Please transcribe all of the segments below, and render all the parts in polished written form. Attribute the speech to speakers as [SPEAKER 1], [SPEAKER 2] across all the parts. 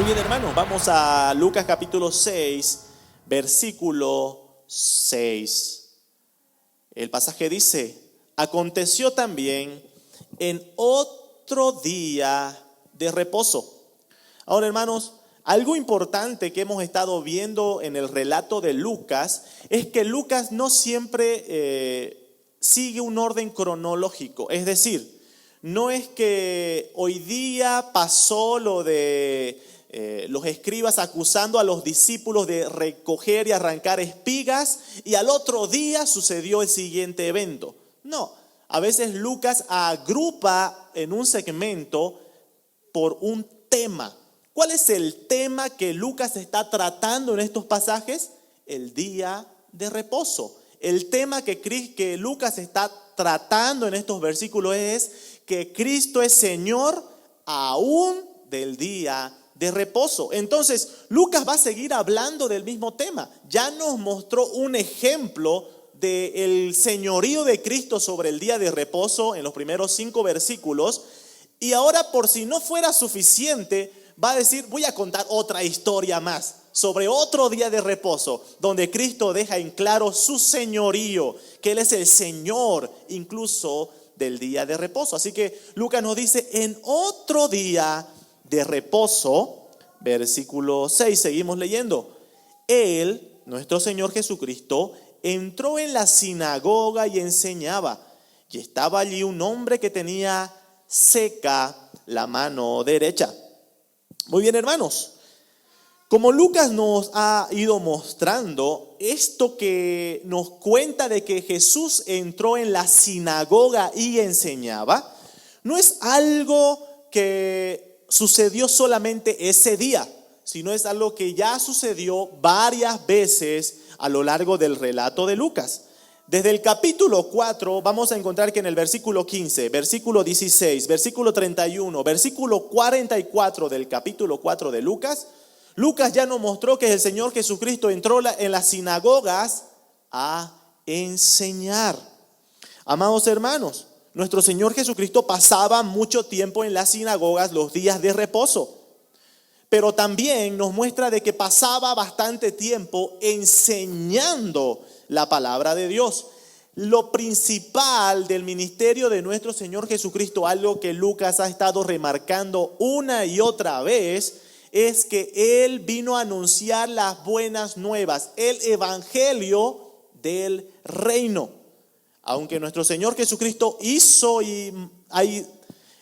[SPEAKER 1] Muy bien, hermanos, vamos a Lucas capítulo 6, versículo 6. El pasaje dice: aconteció también en otro día de reposo. Ahora, hermanos, algo importante que hemos estado viendo en el relato de Lucas es que Lucas no siempre sigue un orden cronológico. Es decir, no es que hoy día pasó lo de los escribas acusando a los discípulos de recoger y arrancar espigas y al otro día sucedió el siguiente evento. No, a veces Lucas agrupa en un segmento por un tema. ¿Cuál es el tema que Lucas está tratando en estos pasajes? El día de reposo. El tema que Lucas está tratando en estos versículos es que Cristo es Señor aún del día de reposo. Entonces, Lucas va a seguir hablando del mismo tema. Ya nos mostró un ejemplo del señorío de Cristo sobre el día de reposo en los primeros 5 versículos. Y ahora, por si no fuera suficiente, va a decir: voy a contar otra historia más sobre otro día de reposo, donde Cristo deja en claro su señorío, que Él es el Señor incluso del día de reposo. Así que Lucas nos dice: en otro día de reposo, versículo 6, seguimos leyendo. Él, nuestro Señor Jesucristo, entró en la sinagoga y enseñaba. Y estaba allí un hombre que tenía seca la mano derecha. Muy bien, hermanos. Como Lucas nos ha ido mostrando, esto que nos cuenta de que Jesús entró en la sinagoga y enseñaba, no es algo que sucedió solamente ese día, sino es algo que ya sucedió varias veces a lo largo del relato de Lucas. Desde el capítulo 4 vamos a encontrar que en el versículo 15, versículo 16, versículo 31, versículo 44 del capítulo 4 de Lucas, Lucas ya nos mostró que el Señor Jesucristo entró en las sinagogas a enseñar. Amados hermanos, nuestro Señor Jesucristo pasaba mucho tiempo en las sinagogas los días de reposo, pero también nos muestra de que pasaba bastante tiempo enseñando la palabra de Dios. Lo principal del ministerio de nuestro Señor Jesucristo, algo que Lucas ha estado remarcando una y otra vez, es que Él vino a anunciar las buenas nuevas, el evangelio del reino. Aunque nuestro Señor Jesucristo hizo y ha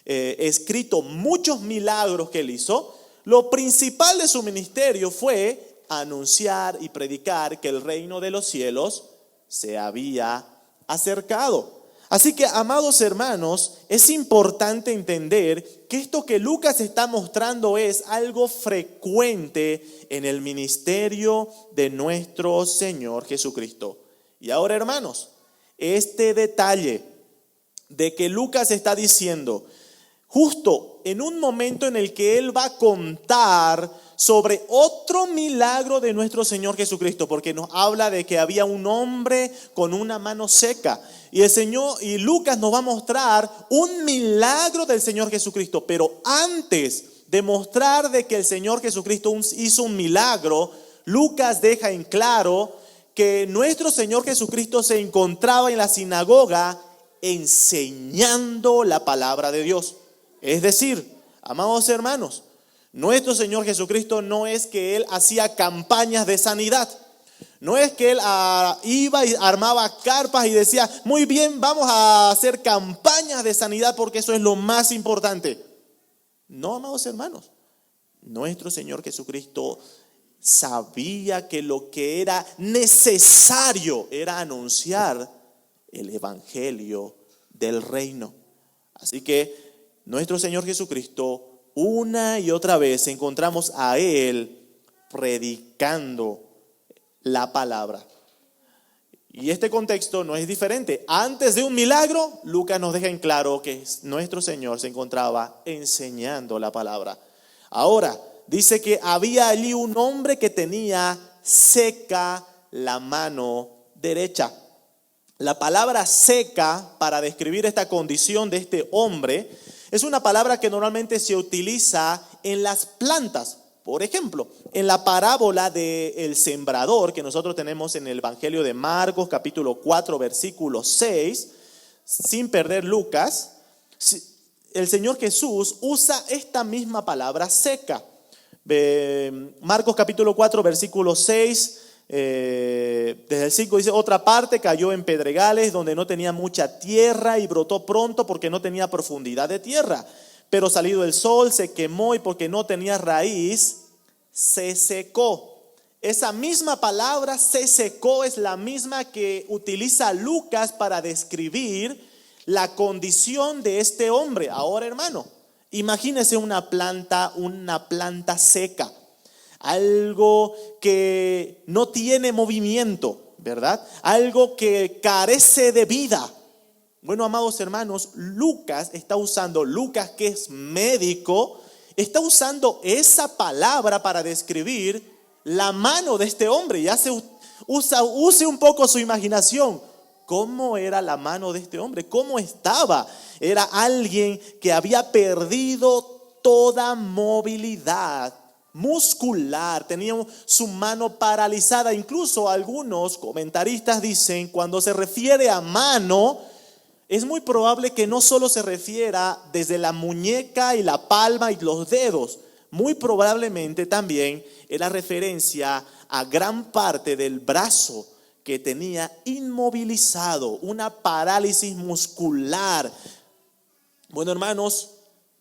[SPEAKER 1] escrito muchos milagros que Él hizo, lo principal de su ministerio fue anunciar y predicar que el reino de los cielos se había acercado. Así que, amados hermanos, es importante entender que esto que Lucas está mostrando es algo frecuente en el ministerio de nuestro Señor Jesucristo. Y ahora, hermanos, este detalle de que Lucas está diciendo, justo en un momento en el que él va a contar sobre otro milagro de nuestro Señor Jesucristo, porque nos habla de que había un hombre con una mano seca. Y Lucas nos va a mostrar un milagro del Señor Jesucristo. Pero antes de mostrar de que el Señor Jesucristo hizo un milagro, Lucas deja en claro que nuestro Señor Jesucristo se encontraba en la sinagoga enseñando la palabra de Dios. Es decir, amados hermanos, nuestro Señor Jesucristo no es que Él hacía campañas de sanidad. No es que Él iba y armaba carpas y decía: muy bien, vamos a hacer campañas de sanidad porque eso es lo más importante. No, amados hermanos, nuestro Señor Jesucristo sabía que lo que era necesario era anunciar el evangelio del reino. Así que nuestro Señor Jesucristo, una y otra vez encontramos a Él predicando la palabra. Y este contexto no es diferente. Antes de un milagro, Lucas nos deja en claro que nuestro Señor se encontraba enseñando la palabra. Ahora, dice que había allí un hombre que tenía seca la mano derecha. La palabra seca para describir esta condición de este hombre es una palabra que normalmente se utiliza en las plantas. Por ejemplo, en la parábola del sembrador que nosotros tenemos en el Evangelio de Marcos, capítulo 4, versículo 6, sin perder Lucas, el Señor Jesús usa esta misma palabra seca. Marcos capítulo 4, versículo 6, desde el 5 dice: otra parte cayó en pedregales donde no tenía mucha tierra y brotó pronto porque no tenía profundidad de tierra. Pero salido el sol se quemó y porque no tenía raíz, se secó. Esa misma palabra se secó es la misma que utiliza Lucas para describir la condición de este hombre. Ahora, hermano, imagínese una planta seca, algo que no tiene movimiento, ¿verdad? Algo que carece de vida. Bueno, amados hermanos, Lucas que es médico, está usando esa palabra para describir la mano de este hombre. Ya use un poco su imaginación. ¿Cómo era la mano de este hombre? ¿Cómo estaba? Era alguien que había perdido toda movilidad muscular, tenía su mano paralizada. Incluso algunos comentaristas dicen, cuando se refiere a mano, es muy probable que no solo se refiera desde la muñeca y la palma y los dedos. Muy probablemente también era referencia a gran parte del brazo que tenía inmovilizado, una parálisis muscular. Bueno, hermanos,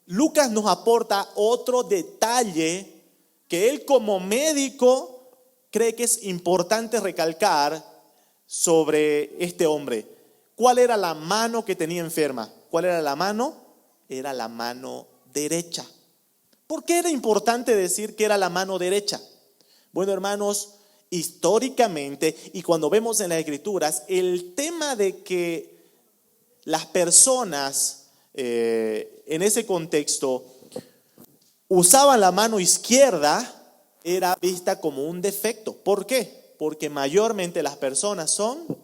[SPEAKER 1] Lucas nos aporta otro detalle que él como médico cree que es importante recalcar sobre este hombre. ¿Cuál era la mano que tenía enferma? ¿Cuál era la mano? Era la mano derecha. ¿Por qué era importante decir que era la mano derecha? Bueno, hermanos, históricamente y cuando vemos en las Escrituras, el tema de que las personas en ese contexto usaban la mano izquierda era vista como un defecto. ¿Por qué? Porque mayormente las personas son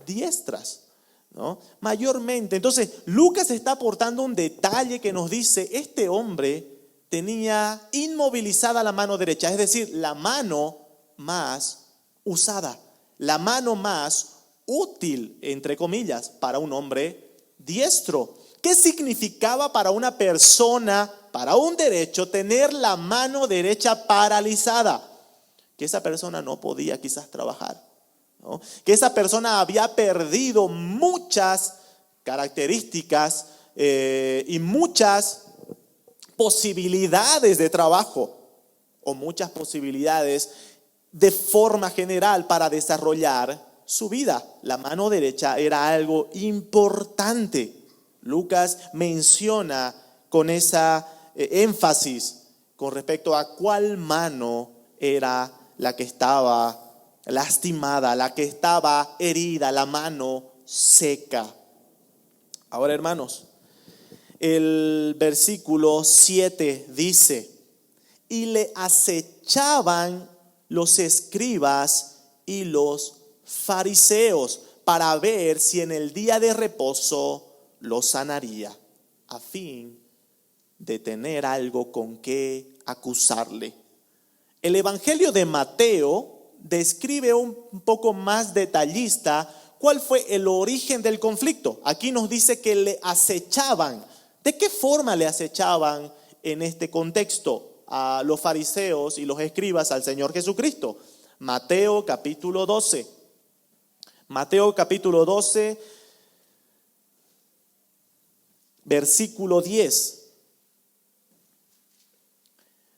[SPEAKER 1] diestras, ¿no? Mayormente. Entonces, Lucas está aportando un detalle que nos dice: este hombre tenía inmovilizada la mano derecha, es decir, la mano más usada, la mano más útil, entre comillas, para un hombre diestro. ¿Qué significaba para una persona, para un derecho, tener la mano derecha paralizada? Que esa persona no podía quizás trabajar, ¿no? Que esa persona había perdido muchas características y muchas posibilidades de trabajo o muchas posibilidades de forma general para desarrollar su vida. La mano derecha era algo importante. Lucas menciona con esa énfasis con respecto a cuál mano era la que estaba lastimada, la que estaba herida, la mano seca. Ahora, hermanos, el versículo 7 dice: y le acechaban los escribas y los fariseos para ver si en el día de reposo lo sanaría, a fin de tener algo con qué acusarle. El Evangelio de Mateo describe un poco más detallista cuál fue el origen del conflicto. Aquí nos dice que le acechaban. ¿De qué forma le acechaban en este contexto a los fariseos y los escribas al Señor Jesucristo? Mateo capítulo 12. Mateo capítulo 12, versículo 10.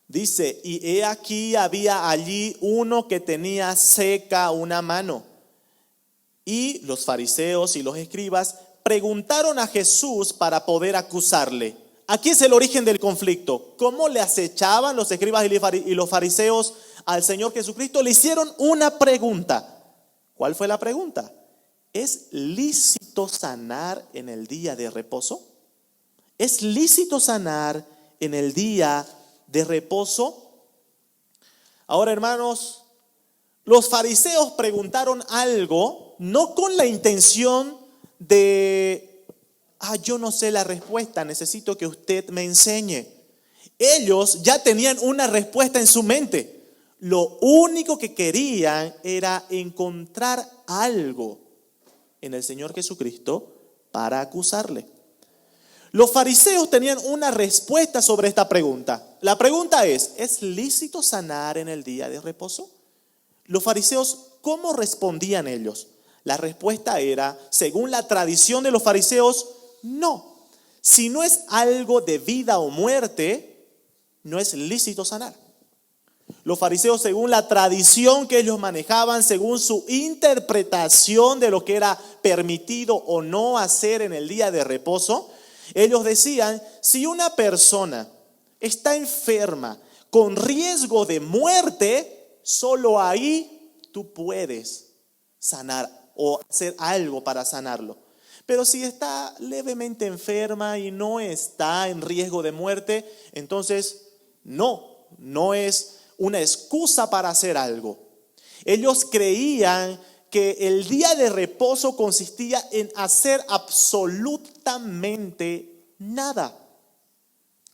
[SPEAKER 1] Dice: y he aquí había allí uno que tenía seca una mano. Y los fariseos y los escribas preguntaron a Jesús para poder acusarle. Aquí es el origen del conflicto. ¿Cómo le acechaban los escribas y los fariseos al Señor Jesucristo? Le hicieron una pregunta. ¿Cuál fue la pregunta? ¿Es lícito sanar en el día de reposo? ¿Es lícito sanar en el día de reposo? Ahora, hermanos, los fariseos preguntaron algo no con la intención de: yo no sé la respuesta, necesito que usted me enseñe. Ellos ya tenían una respuesta en su mente. Lo único que querían era encontrar algo en el Señor Jesucristo para acusarle. Los fariseos tenían una respuesta sobre esta pregunta. La pregunta ¿es lícito sanar en el día de reposo? Los fariseos, ¿cómo respondían ellos? La respuesta era, según la tradición de los fariseos, no. Si no es algo de vida o muerte, no es lícito sanar. Los fariseos, según la tradición que ellos manejaban, según su interpretación de lo que era permitido o no hacer en el día de reposo, ellos decían, si una persona está enferma con riesgo de muerte, solo ahí tú puedes sanar o hacer algo para sanarlo. Pero si está levemente enferma y no está en riesgo de muerte, entonces no es una excusa para hacer algo. Ellos creían que el día de reposo consistía en hacer absolutamente nada.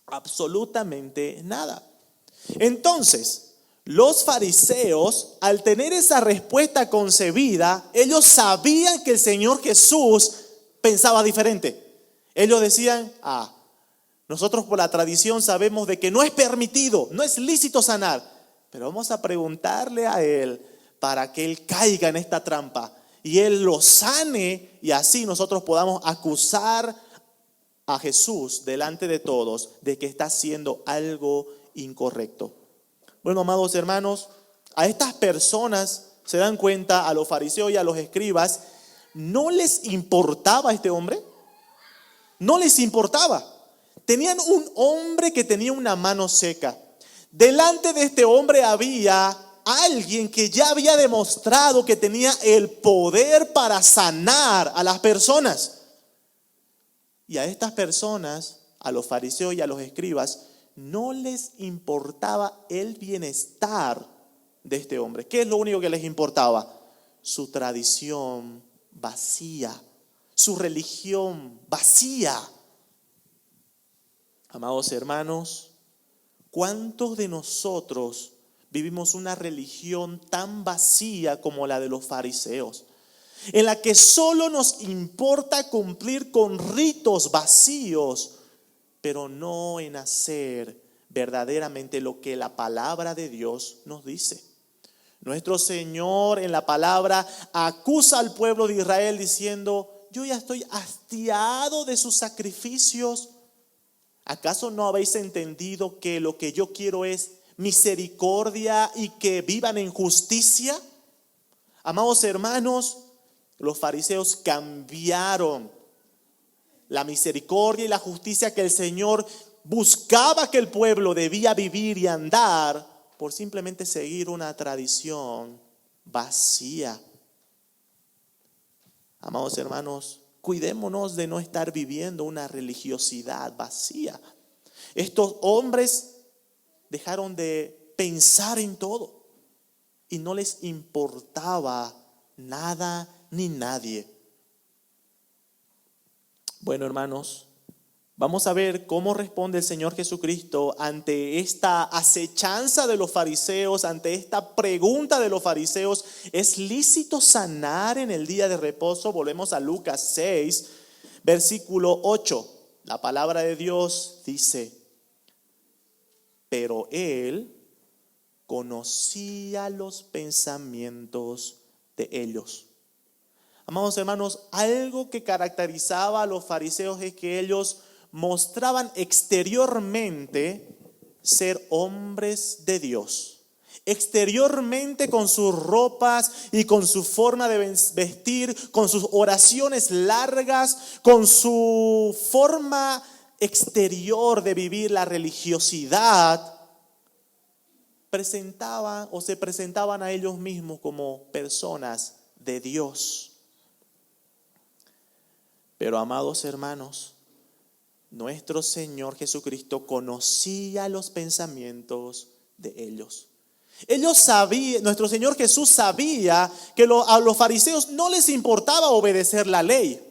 [SPEAKER 1] Absolutamente nada. Entonces, los fariseos, al tener esa respuesta concebida, ellos sabían que el Señor Jesús pensaba diferente. Ellos decían, nosotros por la tradición sabemos de que no es permitido, no es lícito sanar, pero vamos a preguntarle a Él para que Él caiga en esta trampa y Él lo sane y así nosotros podamos acusar a Jesús delante de todos de que está haciendo algo incorrecto. Bueno, amados hermanos, a estas personas se dan cuenta, a los fariseos y a los escribas, ¿no les importaba este hombre? No les importaba. Tenían un hombre que tenía una mano seca. Delante de este hombre había alguien que ya había demostrado que tenía el poder para sanar a las personas. Y a estas personas, a los fariseos y a los escribas, no les importaba el bienestar de este hombre. ¿Qué es lo único que les importaba? Su tradición vacía, su religión vacía. Amados hermanos, ¿cuántos de nosotros vivimos una religión tan vacía como la de los fariseos? En la que solo nos importa cumplir con ritos vacíos, pero no en hacer verdaderamente lo que la palabra de Dios nos dice. Nuestro Señor en la palabra acusa al pueblo de Israel diciendo, yo ya estoy hastiado de sus sacrificios. ¿Acaso no habéis entendido que lo que yo quiero es misericordia y que vivan en justicia? Amados hermanos, los fariseos cambiaron la misericordia y la justicia que el Señor buscaba que el pueblo debía vivir y andar por simplemente seguir una tradición vacía. Amados hermanos, cuidémonos de no estar viviendo una religiosidad vacía. Estos hombres dejaron de pensar en todo y no les importaba nada ni nadie. Bueno, hermanos, vamos a ver cómo responde el Señor Jesucristo ante esta acechanza de los fariseos, ante esta pregunta de los fariseos. ¿Es lícito sanar en el día de reposo? Volvemos a Lucas 6, versículo 8. La palabra de Dios dice, pero Él conocía los pensamientos de ellos. Amados hermanos, algo que caracterizaba a los fariseos es que ellos mostraban exteriormente ser hombres de Dios. Exteriormente con sus ropas y con su forma de vestir, con sus oraciones largas, con su forma exterior de vivir la religiosidad, se presentaban a ellos mismos como personas de Dios. Pero amados hermanos, nuestro Señor Jesucristo conocía los pensamientos de ellos. Nuestro Señor Jesús sabía que a los fariseos no les importaba obedecer la ley.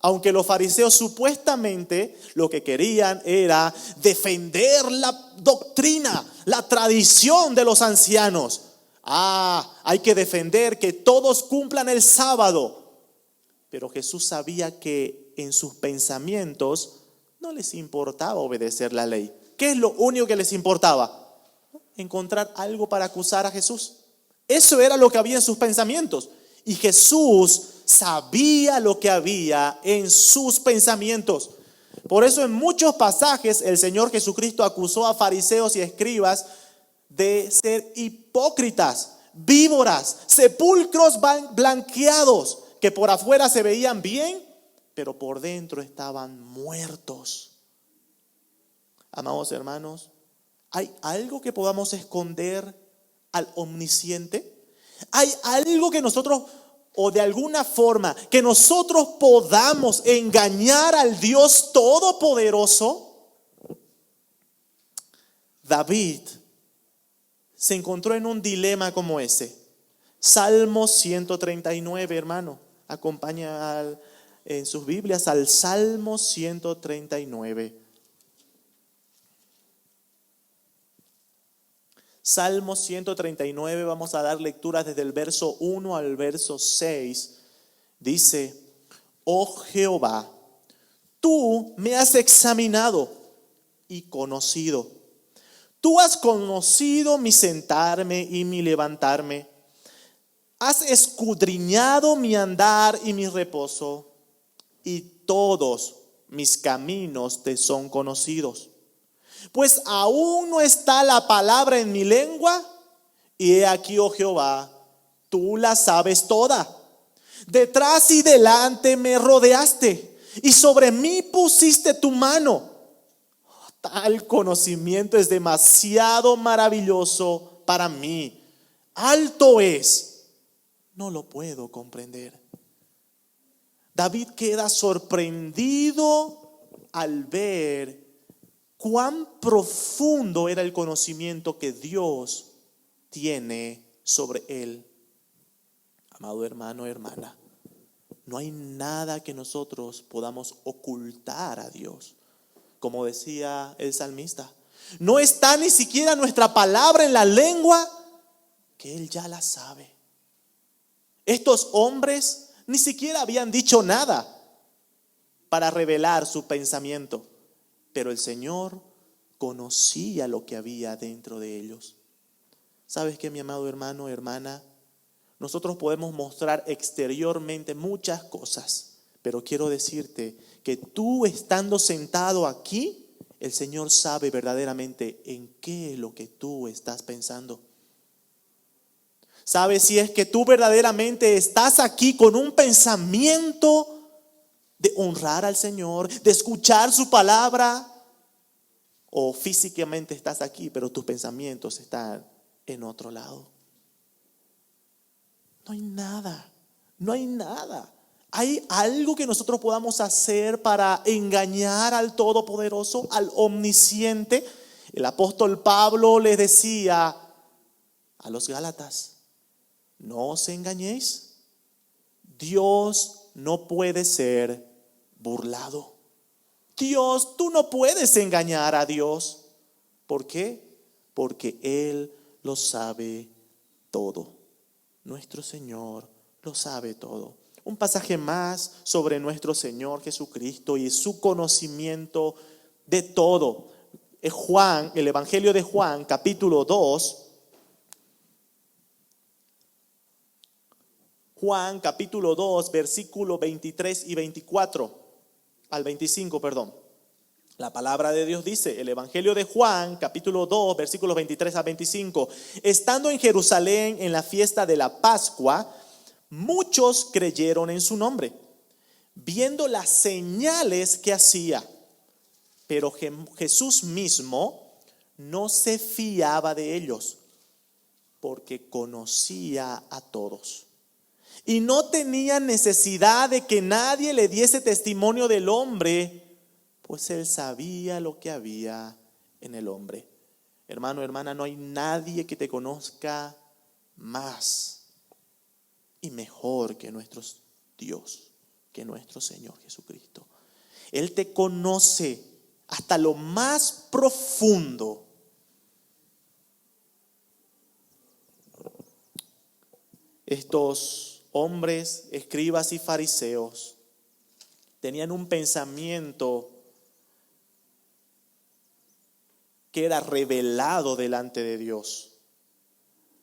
[SPEAKER 1] Aunque los fariseos supuestamente lo que querían era defender la doctrina, la tradición de los ancianos. Hay que defender que todos cumplan el sábado. Pero Jesús sabía que en sus pensamientos no les importaba obedecer la ley. ¿Qué es lo único que les importaba? Encontrar algo para acusar a Jesús. Eso era lo que había en sus pensamientos. Y Jesús sabía lo que había en sus pensamientos. Por eso en muchos pasajes el Señor Jesucristo acusó a fariseos y escribas de ser hipócritas, víboras, sepulcros blanqueados, que por afuera se veían bien, pero por dentro estaban muertos. Amados hermanos, ¿hay algo que podamos esconder al omnisciente? ¿Hay algo que nosotros, o de alguna forma, que nosotros podamos engañar al Dios Todopoderoso? David se encontró en un dilema como ese. Salmo 139, hermano. Acompaña en sus Biblias al Salmo 139. Salmo 139, vamos a dar lectura desde el verso 1 al verso 6. Dice: oh Jehová, tú me has examinado y conocido. Tú has conocido mi sentarme y mi levantarme. Has escudriñado mi andar y mi reposo, y todos mis caminos te son conocidos. Pues aún no está la palabra en mi lengua, y he aquí, oh Jehová, tú la sabes toda. Detrás y delante me rodeaste, y sobre mí pusiste tu mano. Tal conocimiento es demasiado maravilloso para mí. Alto es, no lo puedo comprender. David queda sorprendido al ver cuán profundo era el conocimiento que Dios tiene sobre él. Amado hermano, hermana, no hay nada que nosotros podamos ocultar a Dios. Como decía el salmista, no está ni siquiera nuestra palabra en la lengua, que Él ya la sabe. Estos hombres ni siquiera habían dicho nada para revelar su pensamiento, pero el Señor conocía lo que había dentro de ellos. ¿Sabes qué, mi amado hermano, hermana? Nosotros podemos mostrar exteriormente muchas cosas, pero quiero decirte que tú estando sentado aquí, el Señor sabe verdaderamente en qué es lo que tú estás pensando. ¿Sabes si es que tú verdaderamente estás aquí con un pensamiento de honrar al Señor, de escuchar su palabra? O físicamente estás aquí, pero tus pensamientos están en otro lado. No hay nada, no hay nada. ¿Hay algo que nosotros podamos hacer para engañar al Todopoderoso, al Omnisciente? El apóstol Pablo les decía a los Gálatas: no os engañéis, Dios no puede ser burlado. Dios, tú no puedes engañar a Dios. ¿Por qué? Porque Él lo sabe todo. Nuestro Señor lo sabe todo. Un pasaje más sobre nuestro Señor Jesucristo y su conocimiento de todo. Es Juan, el Evangelio de Juan, capítulo 2. Juan, capítulo 2, versículo 23 y 24. Al 25, perdón. La palabra de Dios dice, el Evangelio de Juan, capítulo 2, versículos 23 a 25. Estando en Jerusalén en la fiesta de la Pascua, muchos creyeron en su nombre, viendo las señales que hacía. Pero Jesús mismo no se fiaba de ellos, porque conocía a todos. Y no tenía necesidad de que nadie le diese testimonio del hombre, pues él sabía lo que había en el hombre. Hermano, hermana, no hay nadie que te conozca más y mejor que nuestro Dios. que nuestro Señor Jesucristo. Él te conoce hasta lo más profundo. Estos hombres, escribas y fariseos, tenían un pensamiento que era revelado delante de Dios.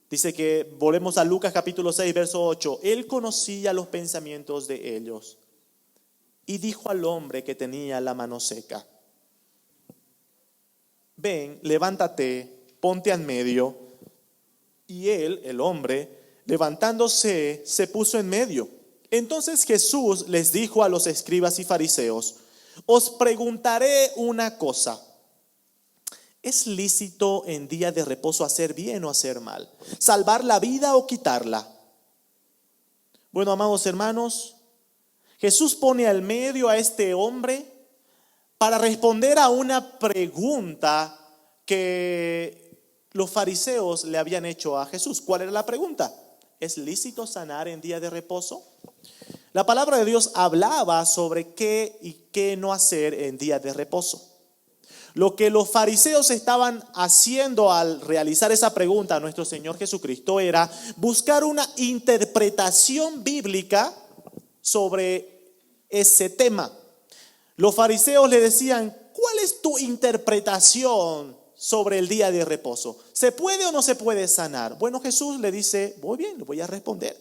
[SPEAKER 1] Dice que, volvemos a Lucas capítulo 6, verso 8, Él conocía los pensamientos de ellos y dijo al hombre que tenía la mano seca: ven, levántate, ponte en medio. Y él, el hombre, levantándose, se puso en medio. Entonces Jesús les dijo a los escribas y fariseos: os preguntaré una cosa. ¿Es lícito en día de reposo hacer bien o hacer mal? ¿Salvar la vida o quitarla? Bueno, amados hermanos, Jesús pone al medio a este hombre para responder a una pregunta que los fariseos le habían hecho a Jesús. ¿Cuál era la pregunta? ¿Es lícito sanar en día de reposo? La palabra de Dios hablaba sobre qué y qué no hacer en día de reposo. Lo que los fariseos estaban haciendo al realizar esa pregunta a nuestro Señor Jesucristo era buscar una interpretación bíblica sobre ese tema. Los fariseos le decían: ¿cuál es tu interpretación sobre el día de reposo? ¿Se puede o no se puede sanar? Bueno, Jesús le dice: muy bien, le voy a responder.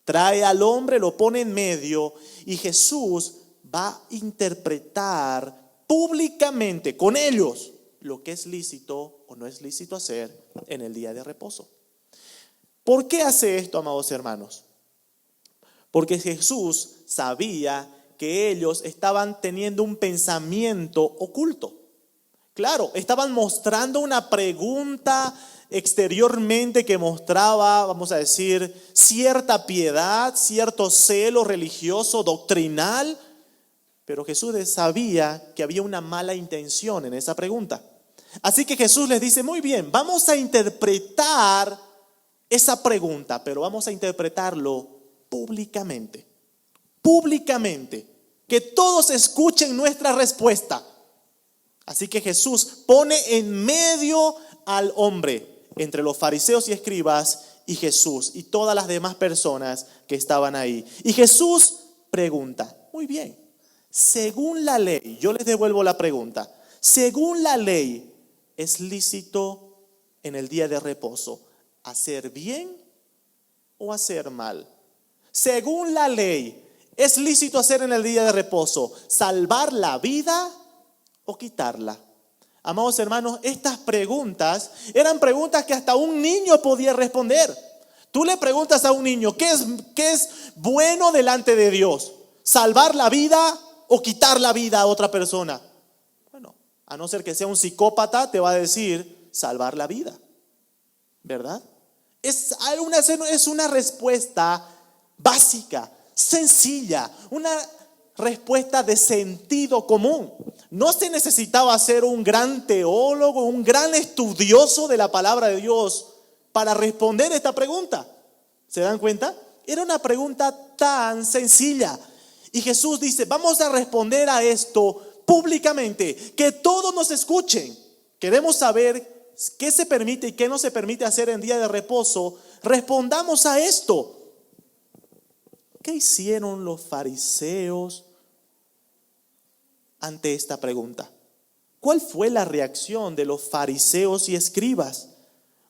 [SPEAKER 1] Trae al hombre, lo pone en medio y Jesús va a interpretar públicamente con ellos lo que es lícito o no es lícito hacer en el día de reposo. ¿Por qué hace esto, amados hermanos? Porque Jesús sabía que ellos estaban teniendo un pensamiento oculto. Claro, estaban mostrando una pregunta exteriormente que mostraba, vamos a decir, cierta piedad, cierto celo religioso, doctrinal, pero Jesús sabía que había una mala intención en esa pregunta. Así que Jesús les dice: muy bien, vamos a interpretar esa pregunta, pero vamos a interpretarlo públicamente. Públicamente, que todos escuchen nuestra respuesta. Así que Jesús pone en medio al hombre, entre los fariseos y escribas y Jesús y todas las demás personas que estaban ahí. Y Jesús pregunta: muy bien, según la ley, yo les devuelvo la pregunta, según la ley, ¿es lícito en el día de reposo hacer bien o hacer mal? Según la ley, ¿es lícito hacer en el día de reposo salvar la vida o quitarla? Amados hermanos, estas preguntas eran preguntas que hasta un niño podía responder. Tú le preguntas a un niño: ¿qué es bueno delante de Dios? ¿Salvar la vida o quitar la vida a otra persona? Bueno, a no ser que sea un psicópata, te va a decir salvar la vida, ¿verdad? Es una respuesta básica, sencilla, una respuesta de sentido común. No se necesitaba ser un gran teólogo, un gran estudioso de la palabra de Dios para responder esta pregunta. ¿Se dan cuenta? Era una pregunta tan sencilla. Y Jesús dice: vamos a responder a esto públicamente, que todos nos escuchen. Queremos saber qué se permite y qué no se permite hacer en día de reposo. Respondamos a esto. ¿Qué hicieron los fariseos ante esta pregunta? ¿Cuál fue la reacción de los fariseos y escribas?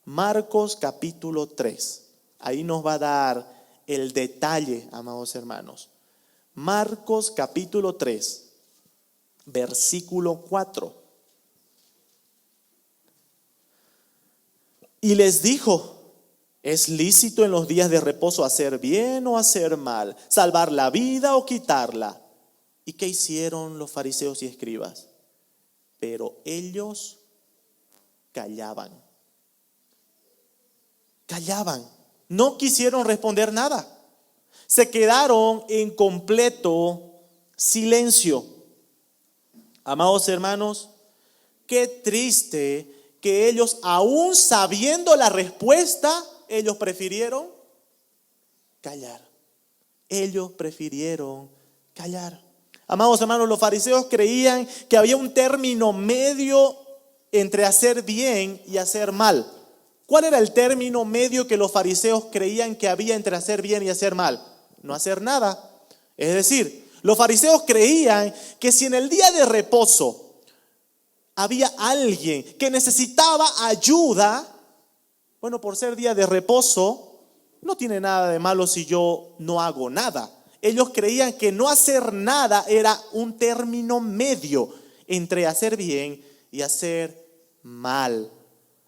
[SPEAKER 1] Marcos capítulo 3. Ahí nos va a dar el detalle, amados hermanos. Marcos capítulo 3, versículo 4. Y les dijo: ¿es lícito en los días de reposo hacer bien o hacer mal? ¿Salvar la vida o quitarla? ¿Y qué hicieron los fariseos y escribas? Pero ellos callaban. Callaban. No quisieron responder nada. Se quedaron en completo silencio. Amados hermanos, qué triste que ellos, aún sabiendo la respuesta, ellos prefirieron callar. Ellos prefirieron callar. Amados hermanos, los fariseos creían que había un término medio entre hacer bien y hacer mal. ¿Cuál era el término medio que los fariseos creían que había entre hacer bien y hacer mal? No hacer nada. Es decir, los fariseos creían que si en el día de reposo había alguien que necesitaba ayuda, bueno, por ser día de reposo, no tiene nada de malo si yo no hago nada. Ellos creían que no hacer nada era un término medio entre hacer bien y hacer mal.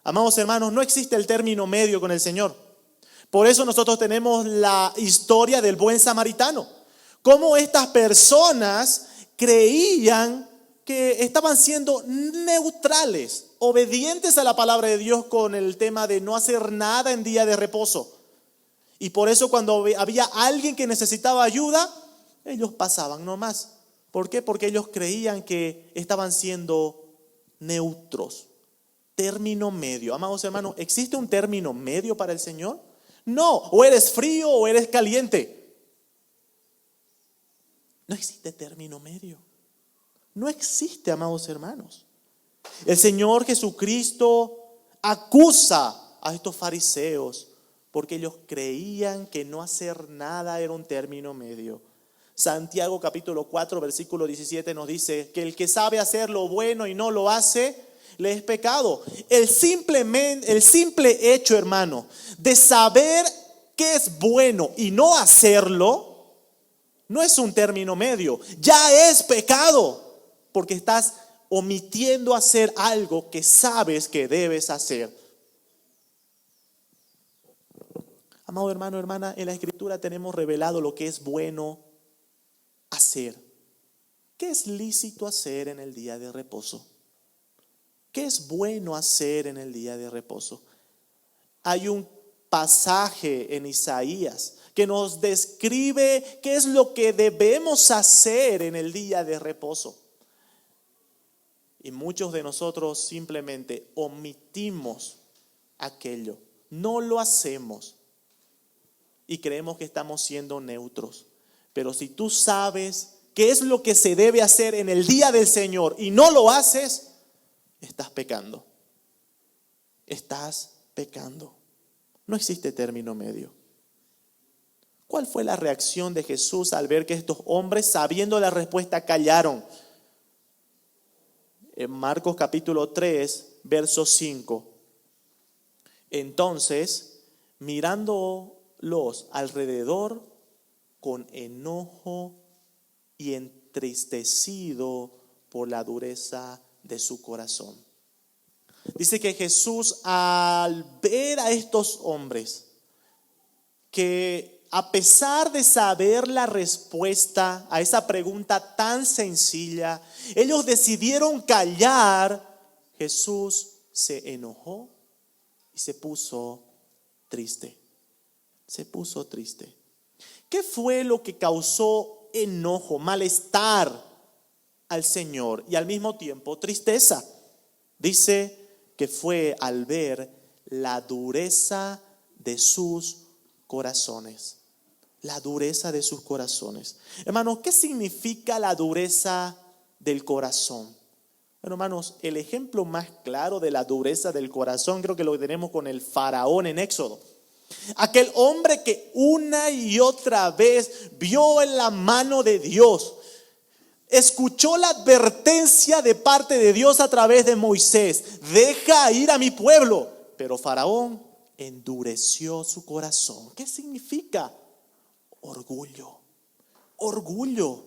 [SPEAKER 1] Amados hermanos, no existe el término medio con el Señor. Por eso nosotros tenemos la historia del buen samaritano. Cómo estas personas creían que estaban siendo neutrales, obedientes a la palabra de Dios con el tema de no hacer nada en día de reposo. Y por eso cuando había alguien que necesitaba ayuda, ellos pasaban nomás. ¿Por qué? Porque ellos creían que estaban siendo neutros. Término medio. Amados hermanos, ¿existe un término medio para el Señor? No, o eres frío o eres caliente. No existe término medio. No existe, amados hermanos. El Señor Jesucristo acusa a estos fariseos porque ellos creían que no hacer nada era un término medio. Santiago capítulo 4 versículo 17 nos dice que el que sabe hacer lo bueno y no lo hace, le es pecado. El simple hecho, hermano, de saber qué es bueno y no hacerlo, no es un término medio. Ya es pecado, porque estás omitiendo hacer algo que sabes que debes hacer. Amado hermano, hermana, en la Escritura tenemos revelado lo que es bueno hacer. ¿Qué es lícito hacer en el día de reposo? ¿Qué es bueno hacer en el día de reposo? Hay un pasaje en Isaías que nos describe qué es lo que debemos hacer en el día de reposo. Y muchos de nosotros simplemente omitimos aquello, no lo hacemos y creemos que estamos siendo neutros. Pero si tú sabes qué es lo que se debe hacer en el día del Señor y no lo haces, estás pecando. Estás pecando. No existe término medio. ¿Cuál fue la reacción de Jesús al ver que estos hombres, sabiendo la respuesta, callaron? En Marcos capítulo 3, verso 5. Entonces, mirándolos alrededor con enojo y entristecido por la dureza de su corazón. Dice que Jesús, al ver a estos hombres que a pesar de saber la respuesta a esa pregunta tan sencilla, ellos decidieron callar, Jesús se enojó y se puso triste. Se puso triste. ¿Qué fue lo que causó enojo, malestar al Señor y al mismo tiempo tristeza? Dice que fue al ver la dureza de sus corazones. La dureza de sus corazones. Hermanos, ¿qué significa la dureza del corazón? Bueno, hermanos, el ejemplo más claro de la dureza del corazón creo que lo tenemos con el faraón en Éxodo. Aquel hombre que una y otra vez vio en la mano de Dios, escuchó la advertencia de parte de Dios a través de Moisés: deja ir a mi pueblo. Pero Faraón endureció su corazón. ¿Qué significa? Orgullo. Orgullo.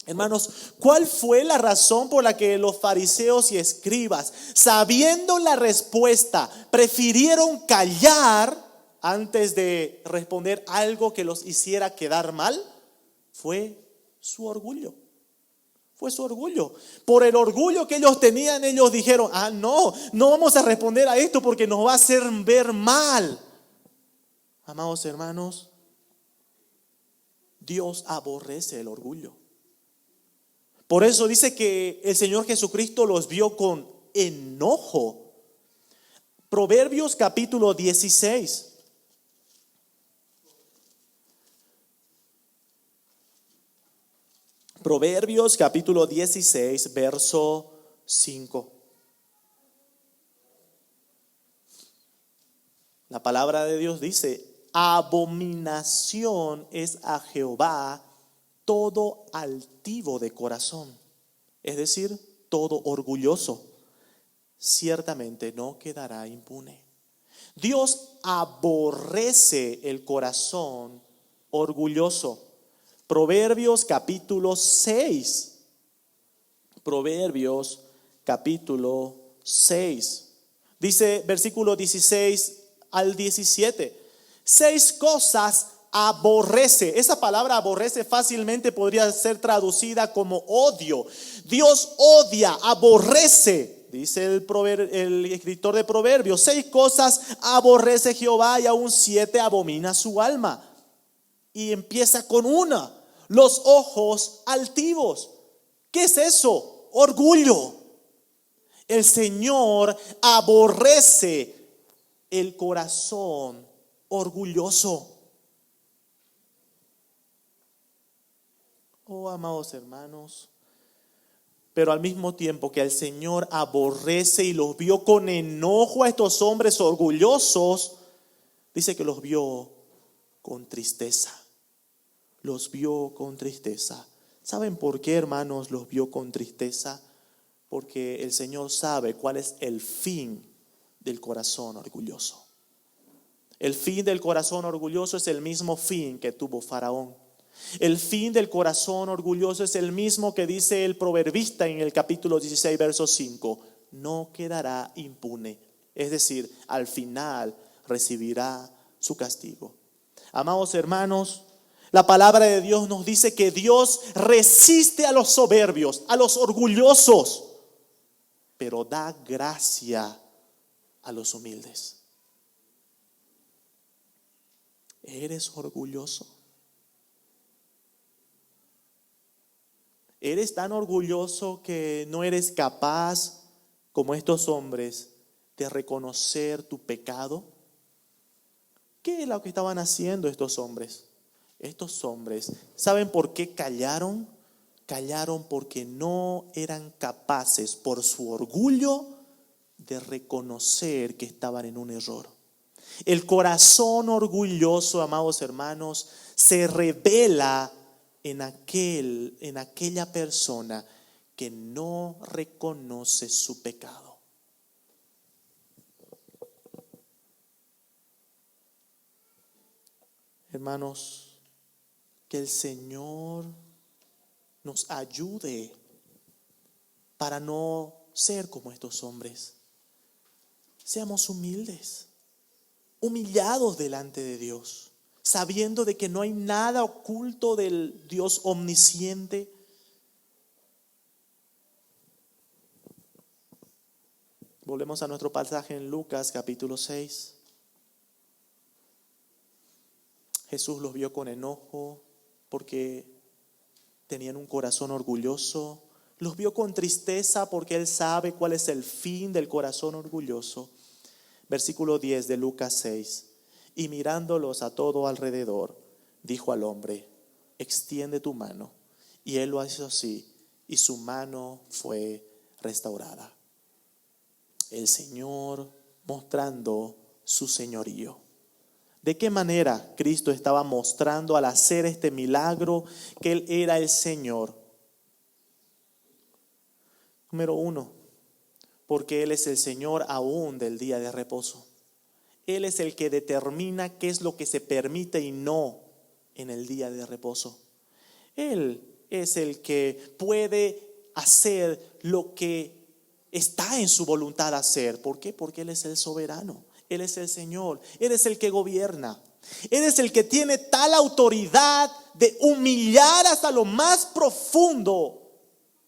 [SPEAKER 1] Hermanos, ¿cuál fue la razón por la que los fariseos y escribas, sabiendo la respuesta, prefirieron callar antes de responder algo que los hiciera quedar mal? Fue su orgullo. Fue su orgullo. Por el orgullo que ellos tenían, ellos dijeron: no vamos a responder a esto porque nos va a hacer ver mal. Amados hermanos, Dios aborrece el orgullo. Por eso dice que el Señor Jesucristo los vio con enojo. Proverbios capítulo 16. Proverbios capítulo 16, verso 5. La palabra de Dios dice: abominación es a Jehová todo altivo de corazón, es decir, todo orgulloso, ciertamente no quedará impune. Dios aborrece el corazón orgulloso. Proverbios capítulo 6. Proverbios capítulo 6. Dice versículo 16 al 17. 6 cosas aborrece. Esa palabra aborrece fácilmente podría ser traducida como odio. Dios odia, aborrece. Dice el escritor de Proverbios: 6 cosas aborrece Jehová y aún 7 abomina su alma. Y empieza con una: los ojos altivos. ¿Qué es eso? Orgullo. El Señor aborrece el corazón orgulloso. Oh, amados hermanos, pero al mismo tiempo que el Señor aborrece y los vio con enojo a estos hombres orgullosos, dice que los vio con tristeza. Los vio con tristeza. ¿Saben por qué, hermanos, los vio con tristeza? Porque el Señor sabe cuál es el fin del corazón orgulloso. El fin del corazón orgulloso es el mismo fin que tuvo Faraón. El fin del corazón orgulloso es el mismo que dice el proverbista en el capítulo 16, verso 5. No quedará impune. Es decir, al final recibirá su castigo. Amados hermanos, la palabra de Dios nos dice que Dios resiste a los soberbios, a los orgullosos, pero da gracia a los humildes. ¿Eres orgulloso? ¿Eres tan orgulloso que no eres capaz, como estos hombres, de reconocer tu pecado? ¿Qué es lo que estaban haciendo estos hombres? Estos hombres, ¿saben por qué callaron? Callaron porque no eran capaces, por su orgullo, de reconocer que estaban en un error. El corazón orgulloso, amados hermanos, se revela en aquella persona que no reconoce su pecado. Hermanos, que el Señor nos ayude para no ser como estos hombres. Seamos humildes, humillados delante de Dios, sabiendo de que no hay nada oculto del Dios omnisciente. Volvemos a nuestro pasaje en Lucas capítulo 6. Jesús los vio con enojo porque tenían un corazón orgulloso. Los vio con tristeza porque Él sabe cuál es el fin del corazón orgulloso. Versículo 10 de Lucas 6. Y mirándolos a todo alrededor, dijo al hombre: extiende tu mano. Y él lo hizo así, y su mano fue restaurada. El Señor mostrando su señorío. ¿De qué manera Cristo estaba mostrando al hacer este milagro que Él era el Señor? Número 1, porque Él es el Señor aún del día de reposo. Él es el que determina qué es lo que se permite y no en el día de reposo. Él es el que puede hacer lo que está en su voluntad hacer. ¿Por qué? Porque Él es el soberano. Él es el Señor. Él es el que gobierna. Él es el que tiene tal autoridad de humillar hasta lo más profundo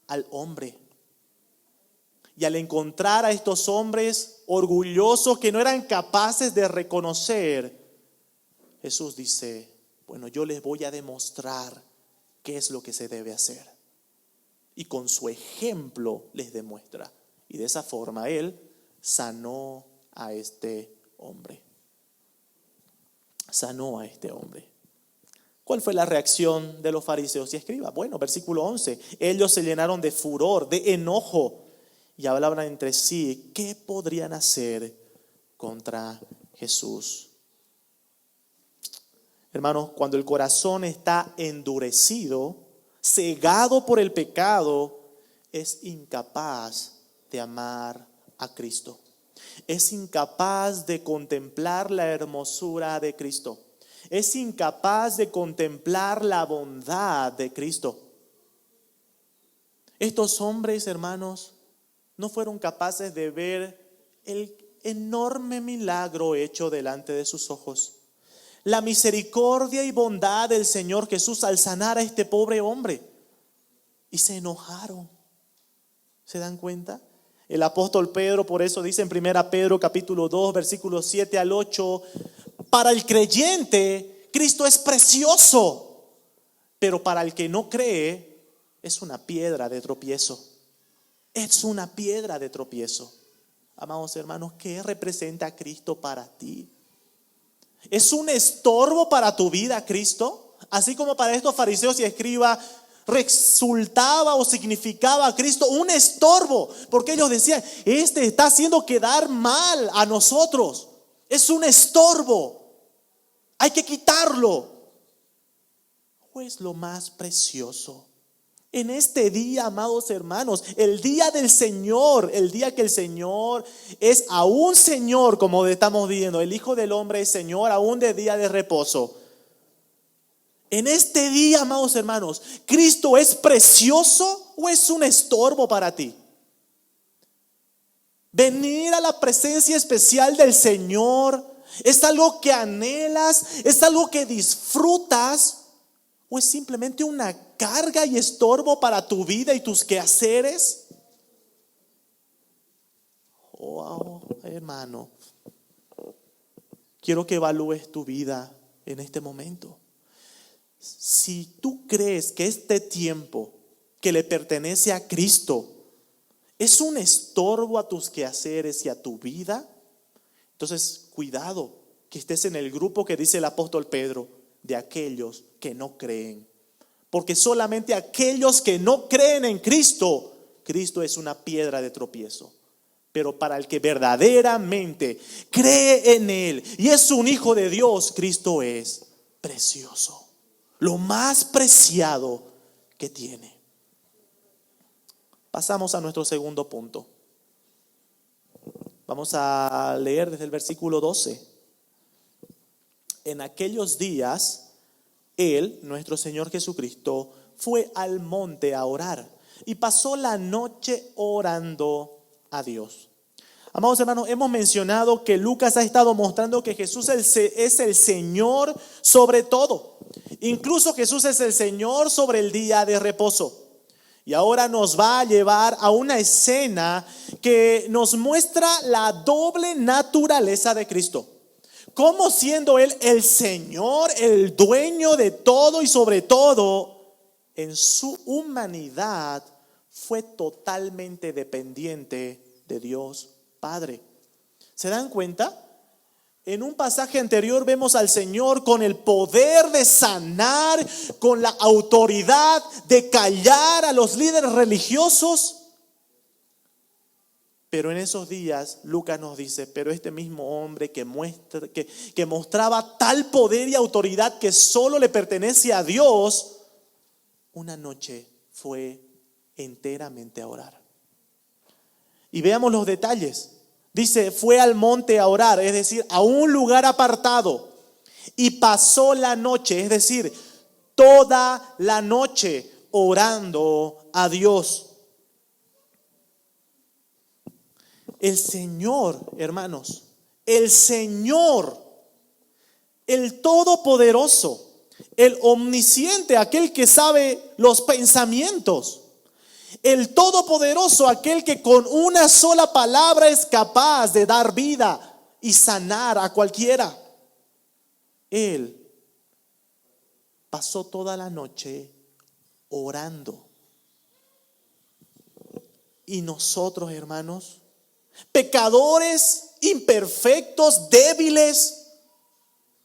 [SPEAKER 1] al hombre. Y al encontrar a estos hombres orgullosos que no eran capaces de reconocer, Jesús dice: bueno, yo les voy a demostrar qué es lo que se debe hacer. Y con su ejemplo les demuestra. Y de esa forma Él sanó a este hombre. Sanó a este hombre. ¿Cuál fue la reacción de los fariseos y escribas? Bueno, versículo 11. Ellos se llenaron de furor, de enojo y hablaban entre sí qué podrían hacer contra Jesús. Hermanos, cuando el corazón está endurecido, cegado por el pecado, es incapaz de amar a Cristo. Es incapaz de contemplar la hermosura de Cristo. Es incapaz de contemplar la bondad de Cristo. Estos hombres, hermanos, no fueron capaces de ver el enorme milagro hecho delante de sus ojos. La misericordia y bondad del Señor Jesús al sanar a este pobre hombre. Y se enojaron. ¿Se dan cuenta? El apóstol Pedro por eso dice en 1 Pedro capítulo 2 versículos 7 al 8: para el creyente Cristo es precioso, pero para el que no cree es una piedra de tropiezo. Es una piedra de tropiezo. Amados hermanos, ¿qué representa a Cristo para ti? ¿Es un estorbo para tu vida Cristo? Así como para estos fariseos y escribas resultaba o significaba a Cristo un estorbo, porque ellos decían: este está haciendo quedar mal a nosotros, es un estorbo, hay que quitarlo. ¿O es lo más precioso? En este día, amados hermanos, el día del Señor, el día que el Señor es aún Señor, como estamos viendo, el Hijo del Hombre es Señor aún de día de reposo. En este día, amados hermanos, ¿Cristo es precioso o es un estorbo para ti? Venir a la presencia especial del Señor, ¿es algo que anhelas? ¿Es algo que disfrutas? ¿O es simplemente una carga y estorbo para tu vida y tus quehaceres? Oh, hermano, quiero que evalúes tu vida en este momento. Si tú crees que este tiempo que le pertenece a Cristo es un estorbo a tus quehaceres y a tu vida, entonces cuidado que estés en el grupo que dice el apóstol Pedro, de aquellos que no creen. Porque solamente aquellos que no creen en Cristo, Cristo es una piedra de tropiezo. Pero para el que verdaderamente cree en Él y es un hijo de Dios, Cristo es precioso, lo más preciado que tiene. Pasamos a nuestro segundo punto. Vamos a leer desde el versículo 12. En aquellos días, Él, nuestro Señor Jesucristo, fue al monte a orar y pasó la noche orando a Dios. Amados hermanos, hemos mencionado que Lucas ha estado mostrando que Jesús es el Señor sobre todo. Incluso Jesús es el Señor sobre el día de reposo. Y ahora nos va a llevar a una escena que nos muestra la doble naturaleza de Cristo. Cómo siendo Él el Señor, el dueño de todo y sobre todo, en su humanidad fue totalmente dependiente de Dios Padre. ¿Se dan cuenta? En un pasaje anterior vemos al Señor con el poder de sanar, con la autoridad de callar a los líderes religiosos. Pero en esos días Lucas nos dice, pero este mismo hombre que mostraba tal poder y autoridad que solo le pertenece a Dios, una noche fue enteramente a orar. Y veamos los detalles. Dice, fue al monte a orar, es decir, a un lugar apartado, y pasó la noche, es decir, toda la noche orando a Dios. El Señor, hermanos, el Señor, el Todopoderoso, el Omnisciente, aquel que sabe los pensamientos, el Todopoderoso, aquel que con una sola palabra es capaz de dar vida y sanar a cualquiera. Él pasó toda la noche orando. Y nosotros, hermanos, pecadores, imperfectos, débiles,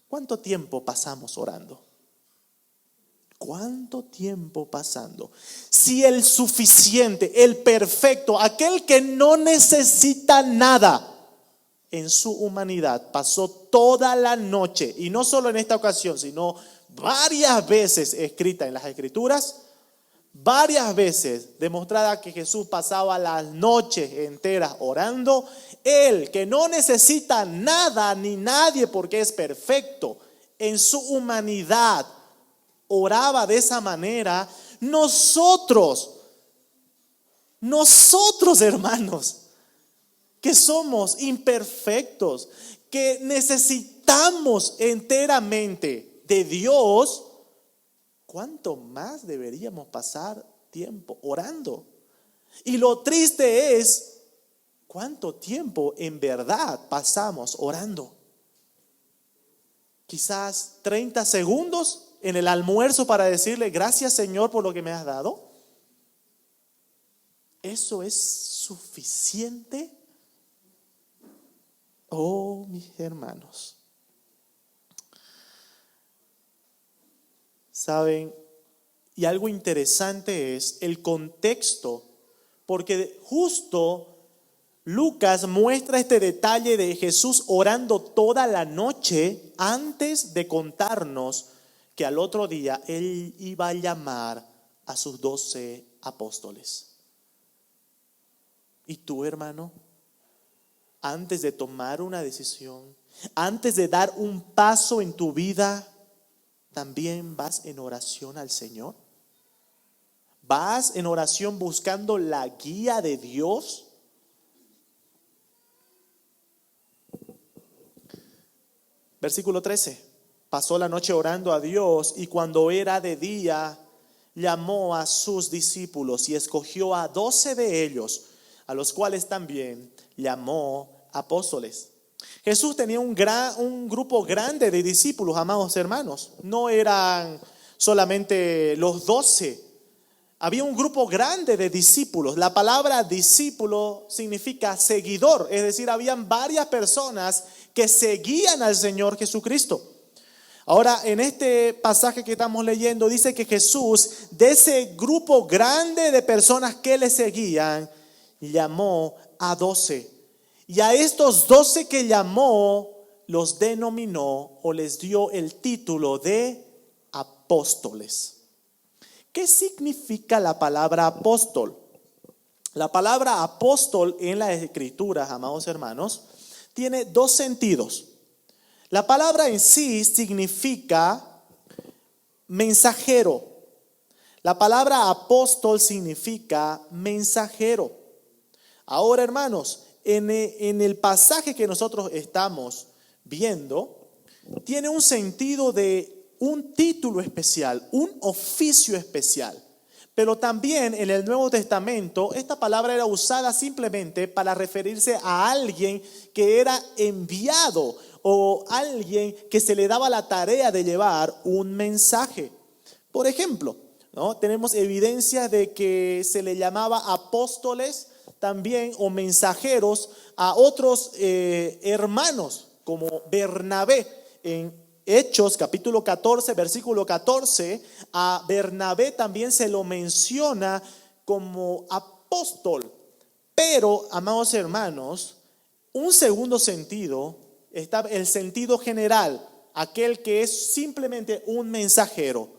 [SPEAKER 1] ¿cuánto tiempo pasamos orando? ¿cuánto tiempo pasando? Si el suficiente, el perfecto, aquel que no necesita nada en su humanidad, pasó toda la noche, y no solo en esta ocasión, sino varias veces escrita en las Escrituras, varias veces demostrada que Jesús pasaba las noches enteras orando. Él, que no necesita nada ni nadie porque es perfecto, en su humanidad oraba de esa manera. Nosotros hermanos, que somos imperfectos, que necesitamos enteramente de Dios, ¿cuánto más deberíamos pasar tiempo orando? Y lo triste es, ¿cuánto tiempo en verdad pasamos orando? Quizás 30 segundos en el almuerzo para decirle gracias, Señor, por lo que me has dado. ¿Eso es suficiente? Oh, mis hermanos, ¿saben? Y algo interesante es el contexto, porque justo Lucas muestra este detalle de Jesús orando toda la noche antes de contarnos que al otro día Él iba a llamar a sus 12 apóstoles. ¿Y tú, hermano? Antes de tomar una decisión, antes de dar un paso en tu vida, ¿también vas en oración al Señor? ¿Vas en oración buscando la guía de Dios? Versículo 13. Pasó la noche orando a Dios, y cuando era de día, llamó a sus discípulos y escogió a 12 de ellos, a los cuales también llamó apóstoles. Jesús tenía un grupo grande de discípulos, amados hermanos. No eran solamente los 12. Había un grupo grande de discípulos. La palabra discípulo significa seguidor, es decir, habían varias personas que seguían al Señor Jesucristo. Ahora, en este pasaje que estamos leyendo, dice que Jesús, de ese grupo grande de personas que le seguían, llamó a 12. Y a estos 12 que llamó, los denominó o les dio el título de apóstoles. ¿Qué significa la palabra apóstol? La palabra apóstol en las Escrituras, amados hermanos, tiene dos sentidos. La palabra en sí significa mensajero. La palabra apóstol significa mensajero. Ahora, hermanos, en el pasaje que nosotros estamos viendo, tiene un sentido de un título especial, un oficio especial. Pero también en el Nuevo Testamento, esta palabra era usada simplemente para referirse a alguien que era enviado o alguien que se le daba la tarea de llevar un mensaje. Por ejemplo, ¿no? Tenemos evidencia de que se le llamaba apóstoles también o mensajeros a otros hermanos como Bernabé. En Hechos capítulo 14 versículo 14, a Bernabé también se lo menciona como apóstol. Pero, amados hermanos, un segundo sentido está el sentido general, aquel que es simplemente un mensajero.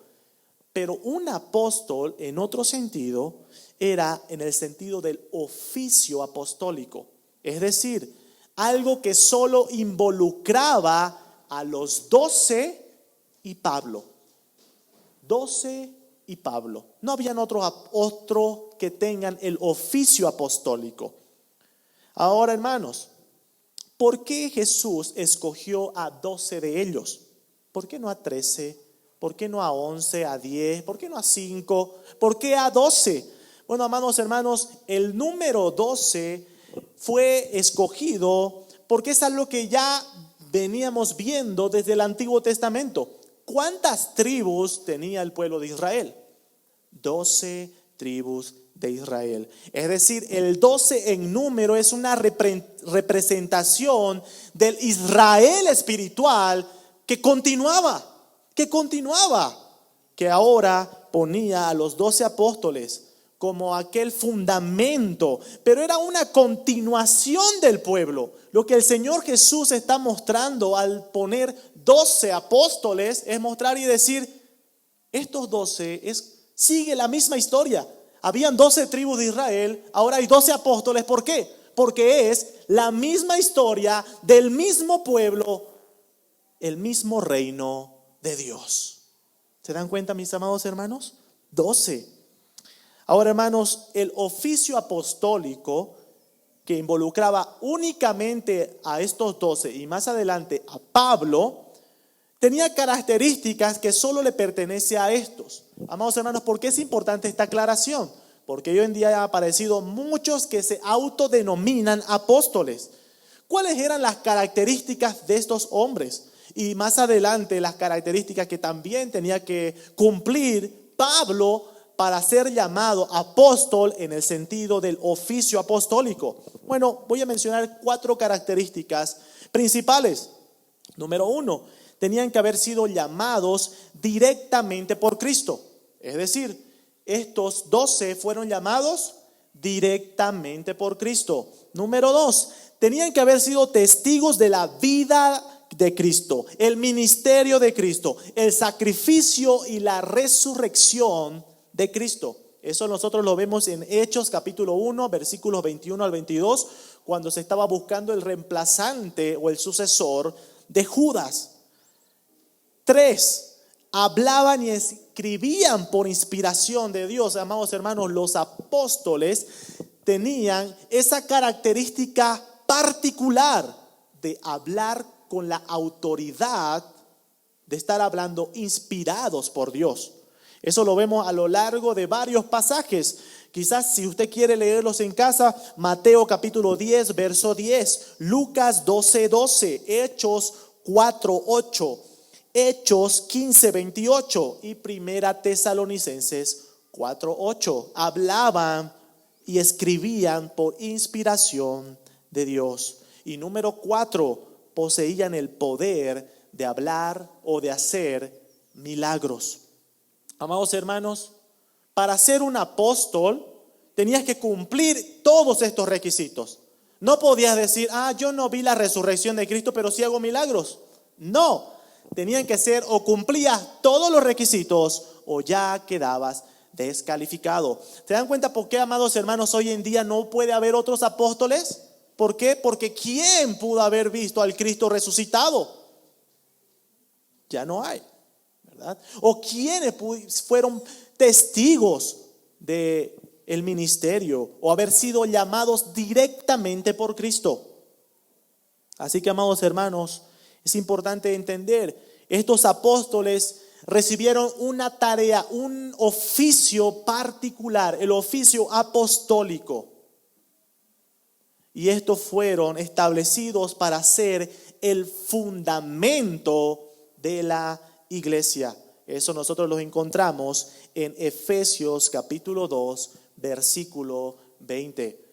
[SPEAKER 1] Pero un apóstol, en otro sentido, era en el sentido del oficio apostólico. Es decir, algo que solo involucraba a los 12 y Pablo. 12 y Pablo. No habían otro que tengan el oficio apostólico. Ahora, hermanos, ¿por qué Jesús escogió a 12 de ellos? ¿Por qué no a 13? ¿Por qué no a 11, a 10? ¿Por qué no a 5? ¿Por qué a 12? Bueno, amados hermanos, el número 12 fue escogido porque es algo que ya veníamos viendo desde el Antiguo Testamento. ¿Cuántas tribus tenía el pueblo de Israel? 12 tribus de Israel. Es decir, el 12 en número es una representación del Israel espiritual que continuaba. que ahora ponía a los 12 apóstoles como aquel fundamento, pero era una continuación del pueblo. Lo que el Señor Jesús está mostrando al poner 12 apóstoles es mostrar y decir, estos 12 sigue la misma historia. Habían 12 tribus de Israel, ahora hay 12 apóstoles. ¿Por qué? Porque es la misma historia del mismo pueblo, el mismo reino de Dios. ¿Se dan cuenta, mis amados hermanos? 12. Ahora, hermanos, el oficio apostólico que involucraba únicamente a estos 12 y más adelante a Pablo, tenía características que solo le pertenece a estos. Amados hermanos, ¿por qué es importante esta aclaración? Porque hoy en día han aparecido muchos que se autodenominan apóstoles. ¿Cuáles eran las características de estos hombres? Y más adelante las características que también tenía que cumplir Pablo para ser llamado apóstol en el sentido del oficio apostólico. Bueno, voy a mencionar 4 características principales. Número 1, tenían que haber sido llamados directamente por Cristo. Es decir, estos 12 fueron llamados directamente por Cristo. Número 2, tenían que haber sido testigos de la vida de Cristo, el ministerio de Cristo, el sacrificio y la resurrección de Cristo. Eso nosotros lo vemos en Hechos capítulo 1, versículos 21 al 22, cuando se estaba buscando el reemplazante o el sucesor de Judas. 3, hablaban y escribían por inspiración de Dios. Amados hermanos, los apóstoles tenían esa característica particular de hablar con la autoridad, de estar hablando inspirados por Dios. Eso lo vemos a lo largo de varios pasajes. Quizás si usted quiere leerlos en casa, Mateo capítulo 10, verso 10, Lucas 12, 12, Hechos 4, 8, Hechos 15, 28 y Primera Tesalonicenses 4, 8. Hablaban y escribían por inspiración de Dios. Y número 4, poseían el poder de hablar o de hacer milagros. Amados hermanos, para ser un apóstol tenías que cumplir todos estos requisitos. No podías decir, yo no vi la resurrección de Cristo, pero sí hago milagros. No, tenían que ser o cumplías todos los requisitos o ya quedabas descalificado. ¿Se dan cuenta por qué, amados hermanos, hoy en día no puede haber otros apóstoles? ¿Por qué? Porque ¿quién pudo haber visto al Cristo resucitado? Ya no hay, ¿verdad? ¿O quiénes fueron testigos del ministerio o haber sido llamados directamente por Cristo? Así que, amados hermanos, es importante entender, estos apóstoles recibieron una tarea, un oficio particular, el oficio apostólico. Y estos fueron establecidos para ser el fundamento de la iglesia. Eso nosotros lo encontramos en Efesios capítulo 2, versículo 20.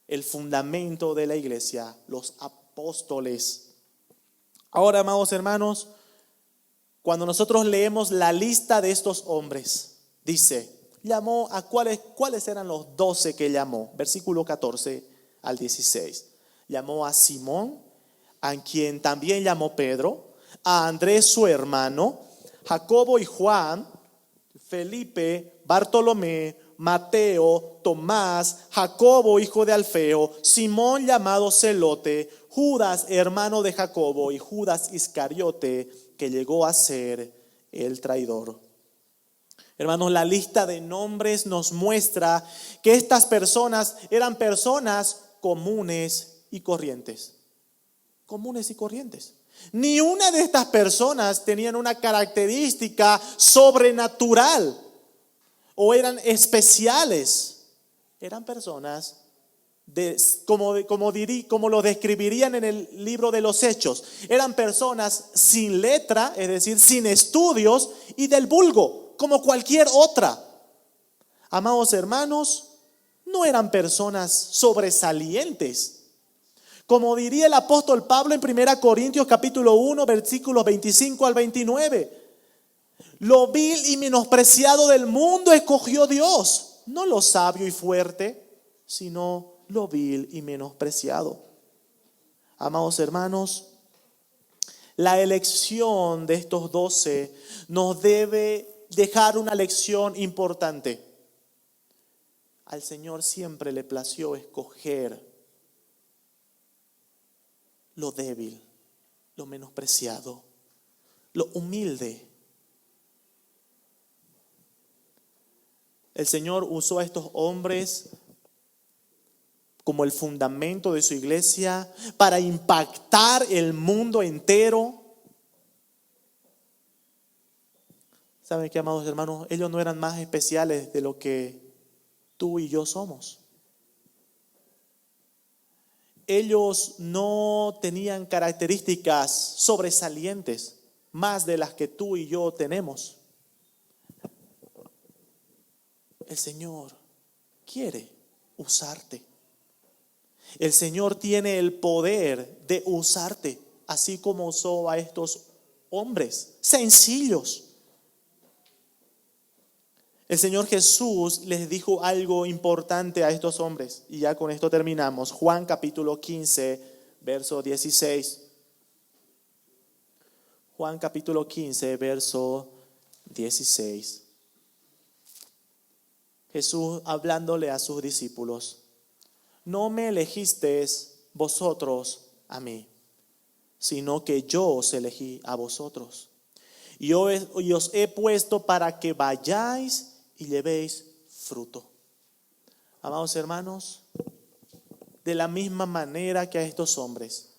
[SPEAKER 1] El fundamento de la iglesia, los apóstoles. Ahora, amados hermanos, cuando nosotros leemos la lista de estos hombres, dice, llamó a ¿cuáles eran los 12 que llamó? Versículo 14 al 16. Llamó a Simón, a quien también llamó Pedro, a Andrés su hermano, Jacobo y Juan, Felipe, Bartolomé, Mateo, Tomás, Jacobo hijo de Alfeo, Simón llamado Celote, Judas hermano de Jacobo y Judas Iscariote, que llegó a ser el traidor. Hermanos, la lista de nombres nos muestra que estas personas eran personas comunes y corrientes. Comunes y corrientes. Ni una de estas personas tenían una característica sobrenatural o eran especiales. Eran personas como lo describirían en el libro de los Hechos. Eran personas sin letra, es decir, sin estudios y del vulgo, como cualquier otra. Amados hermanos, no eran personas sobresalientes. Como diría el apóstol Pablo en 1 Corintios capítulo 1, versículos 25 al 29. Lo vil y menospreciado del mundo escogió Dios, no lo sabio y fuerte, sino lo vil y menospreciado. Amados hermanos, la elección de estos 12 nos debe dejar una lección importante. Al Señor siempre le plació escoger lo débil, lo menospreciado, lo humilde. El Señor usó a estos hombres como el fundamento de su iglesia para impactar el mundo entero. ¿Saben qué, amados hermanos? Ellos no eran más especiales de lo que tú y yo somos. Ellos no tenían características sobresalientes más de las que tú y yo tenemos. El Señor quiere usarte. El Señor tiene el poder de usarte, así como usó a estos hombres sencillos. El Señor Jesús les dijo algo importante a estos hombres, y ya con esto terminamos. Juan capítulo 15, verso 16. Juan capítulo 15, verso 16. Jesús hablándole a sus discípulos: no me elegisteis vosotros a mí, sino que yo os elegí a vosotros. Y os he puesto para que vayáis y llevéis fruto. Amados hermanos, de la misma manera que a estos hombres,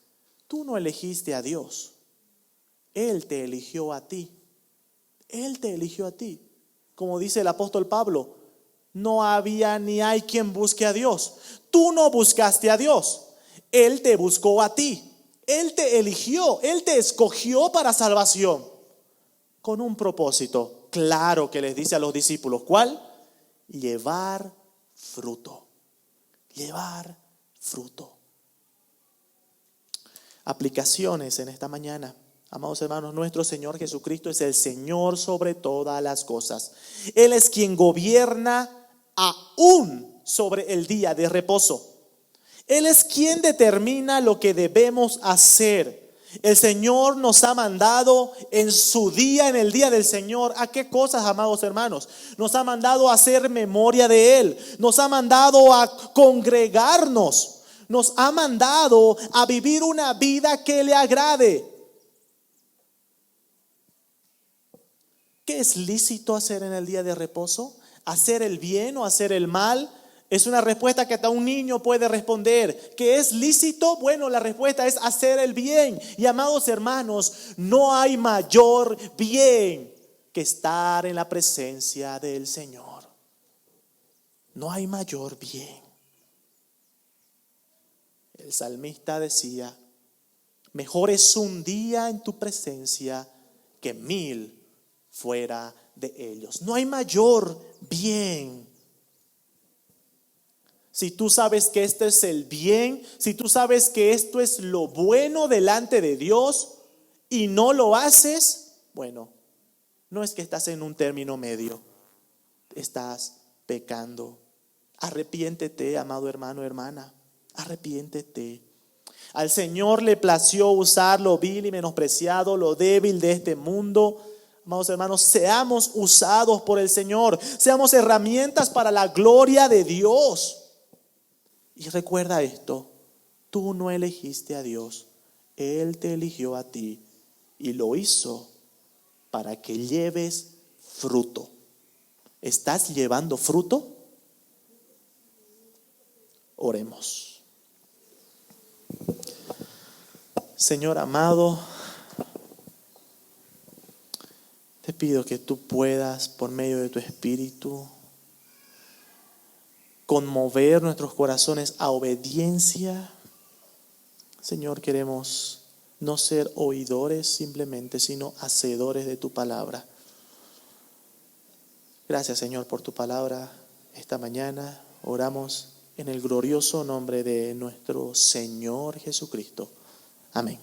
[SPEAKER 1] tú no elegiste a Dios, Él te eligió a ti. Él te eligió a ti. Como dice el apóstol Pablo, no había ni hay quien busque a Dios. Tú no buscaste a Dios, Él te buscó a ti. Él te eligió, Él te escogió para salvación, con un propósito claro que les dice a los discípulos. ¿Cuál? Llevar fruto. Llevar fruto. Aplicaciones en esta mañana. Amados hermanos, nuestro Señor Jesucristo es el Señor sobre todas las cosas. Él es quien gobierna aún sobre el día de reposo. Él es quien determina lo que debemos hacer. El Señor nos ha mandado en su día, en el día del Señor, ¿a qué cosas, amados hermanos? Nos ha mandado a hacer memoria de Él. Nos ha mandado a congregarnos. Nos ha mandado a vivir una vida que le agrade. ¿Qué es lícito hacer en el día de reposo? ¿Hacer el bien o hacer el mal? Es una respuesta que hasta un niño puede responder. ¿Qué es lícito? Bueno, la respuesta es hacer el bien. Y amados hermanos, no hay mayor bien que estar en la presencia del Señor. No hay mayor bien. El salmista decía: mejor es un día en tu presencia que 1000 fuera de ellos. No hay mayor bien. Si tú sabes que esto es el bien, si tú sabes que esto es lo bueno delante de Dios y no lo haces, bueno, no es que estás en un término medio, estás pecando. Arrepiéntete, amado hermano, hermana, arrepiéntete. Al Señor le plació usar lo vil y menospreciado, lo débil de este mundo. Amados hermanos, seamos usados por el Señor, seamos herramientas para la gloria de Dios. Y recuerda esto: tú no elegiste a Dios, Él te eligió a ti y lo hizo para que lleves fruto. ¿Estás llevando fruto? Oremos. Señor amado, te pido que tú puedas, por medio de tu Espíritu, conmover nuestros corazones a obediencia. Señor, queremos no ser oidores simplemente, sino hacedores de tu palabra. Gracias, Señor, por tu palabra esta mañana. Oramos en el glorioso nombre de nuestro Señor Jesucristo. Amén.